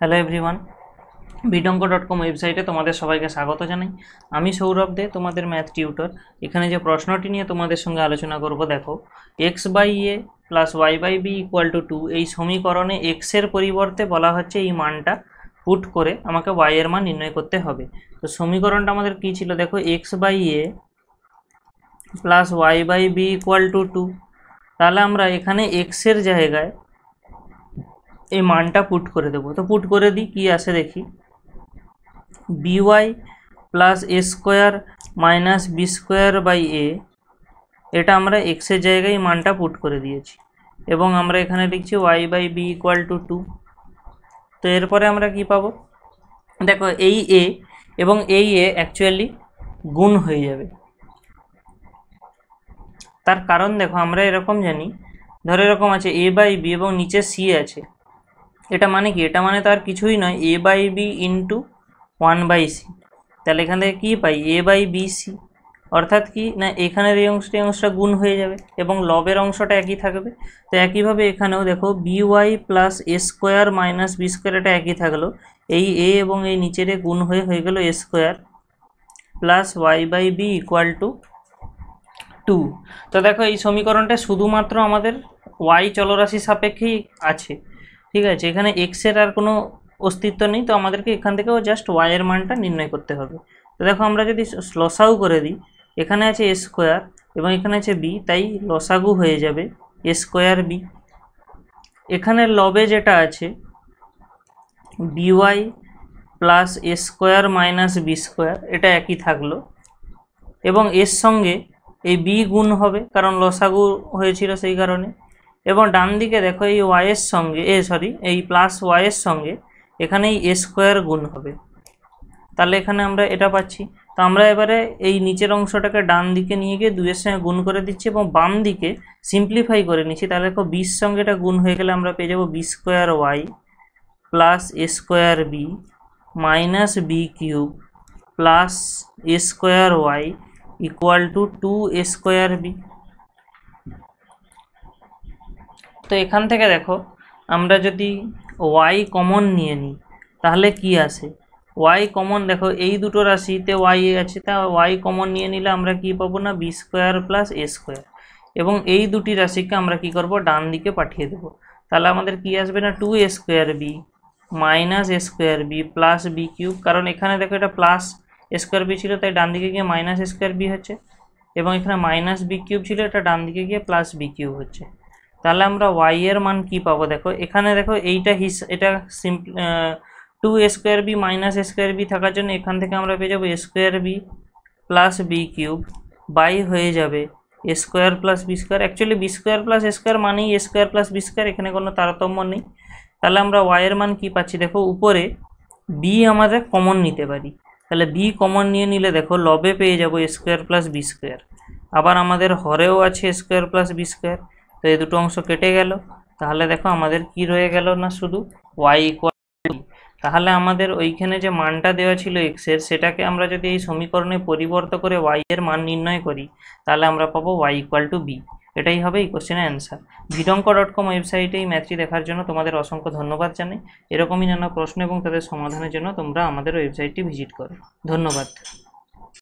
Hello everyone, বিডঙ্ক.com ওয়েবসাইটে তোমাদের সবাইকে স্বাগত জানাই। আমি সৌরভ দে, তোমাদের ম্যাথ টিউটর। এখানে যে প্রশ্নটি নিয়ে তোমাদের সঙ্গে আলোচনা করব, দেখো x by a plus y by b equal to 2 এই সমীকরণে এক্সের পরিবর্তে বলা হচ্ছে এই মানটা পুট করে আমাকে ওয়াই এর মান নির্ণয় করতে হবে। তো সমীকরণটা আমাদের কী ছিল, দেখো x by a plus y by b equal to 2। তাহলে আমরা এখানে এক্সের জায়গায় এই মানটা পুট করে দেবো। তো পুট করে দিই, কী আসে দেখি। by plus a square minus b square by a, এটা আমরা এক্সের জায়গায় মানটা পুট করে দিয়েছি এবং আমরা এখানে লিখছি y by b equal to 2। তো এরপরে আমরা কি পাবো, দেখো এই এ এবং এই এ অ্যাকচুয়ালি গুণ হয়ে যাবে। তার কারণ দেখো আমরা এরকম জানি, ধরো এরকম আছে এ বাই বি এবং নিচে সি আছে। এটা মানে কি, এটা মানে তার কিছুই নয় এ বাই বি ইন্টু 1/c। তাহলে এখান থেকে কী পাই, এ বাই বি সি, অর্থাৎ কি না এখানের এই অংশটা গুণ হয়ে যাবে এবং লবের অংশটা একই থাকবে। তো একইভাবে এখানেও দেখো B Y plus a square minus b square, এটা একই থাকলো। এই এ এবং এই নিচের গুণ হয়ে গেল a square plus y by b equal to 2। তো দেখো এই সমীকরণটা শুধুমাত্র আমাদের ওয়াই চলরাশি সাপেক্ষেই আছে, ঠিক আছে। এখানে এক্সের আর কোনো অস্তিত্ব নেই। তো আমাদেরকে এখান থেকেও জাস্ট ওয়াই এর মানটা নির্ণয় করতে হবে। তো দেখো আমরা যদি লসাগু করে দিই, এখানে আছে এ স্কোয়ার এবং এখানে আছে বি, তাই লসাগু হয়ে যাবে এ স্কোয়ার বি। এখানে লবে যেটা আছে b y plus a square minus b square, এটা একই থাকলো এবং এর সঙ্গে এই বি গুণ হবে কারণ লসাগু হয়েছিল সেই কারণে। এবং ডান দিকে দেখো এই ওয়াইয়ের সঙ্গে এই প্লাস ওয়াইয়ের সঙ্গে এখানে এই এ স্কোয়ার গুণ হবে। তাহলে এখানে আমরা এটা পাচ্ছি। তো আমরা এবারে এই নিচের অংশটাকে ডান দিকে নিয়ে গিয়ে 2 এর সঙ্গে গুণ করে দিচ্ছি এবং বাম দিকে সিম্পলিফাই করে নিচ্ছি। তাহলে দেখো বির সঙ্গে এটা গুণ হয়ে গেলে আমরা পেয়ে যাবো b square y plus a square b minus b cube plus a square y equal to 2 a square b. তো এখান থেকে দেখো আমরা যদি ওয়াই কমন নিয়ে নিই তাহলে কি আসে, ওয়াই কমন দেখো এই দুটো রাশিতে ওয়াই আছে, তা ওয়াই কমন নিয়ে নিলে আমরা কি পাবো না B square plus a square, এবং এই দুটি রাশিকে আমরা কি করব ডান দিকে পাঠিয়ে দেবো। তাহলে আমাদের কি আসবে না 2 a square b minus a square b plus b cube, কারণ এখানে দেখো এটা প্লাস এ স্কোয়ার বি ছিল তাই ডান দিকে গিয়ে মাইনাস এ স্কোয়ার বি হচ্ছে, এবং এখানে মাইনাস বি কিউব ছিল এটা ডান দিকে গিয়ে প্লাস বি কিউব হচ্ছে। তাহলে আমরা ওয়াই এর মান কি পাবো, দেখো এখানে দেখো এটা simple 2 a square b minus a square b থাকার জন্য এখান থেকে আমরা পেয়ে যাবো a square b plus b cube by হয়ে যাবে a square plus b square. Actually b square plus a square মানেই a square plus b square, এখানে কোনো তারতম্য নেই। তাহলে আমরা ওয়াই এর মান কি পাচ্ছি, দেখো উপরে বি আমাদের কমন নিতে পারি। তাহলে বি কমন নিয়ে নিলে দেখো লবে পেয়ে যাবো a square plus b square, আবার আমাদের হরেও আছে এ স্কোয়ার প্লাস বি স্কোয়ার। তো এই দুটো অংশ কেটে গেল। তাহলে দেখো আমাদের কি রয়ে গেল না শুধু ওয়াই ইকুয়াল টু। তাহলে আমাদের ওইখানে যে মানটা দেওয়া ছিল এক্সের, সেটাকে আমরা যদি এই সমীকরণে পরিবর্তন করে ওয়াই এর মান নির্ণয় করি তাহলে আমরা পাবো ওয়াই ইকুয়াল টু বি। এটাই হবে এই কোশ্চেনের অ্যান্সার। বিডঙ্ক.com ওয়েবসাইটে এই ম্যাথটি দেখার জন্য তোমাদের অসংখ্য ধন্যবাদ জানাই। এরকমই নানা প্রশ্ন এবং তাদের সমাধানের জন্য তোমরা আমাদের ওয়েবসাইটটি ভিজিট করো। ধন্যবাদ।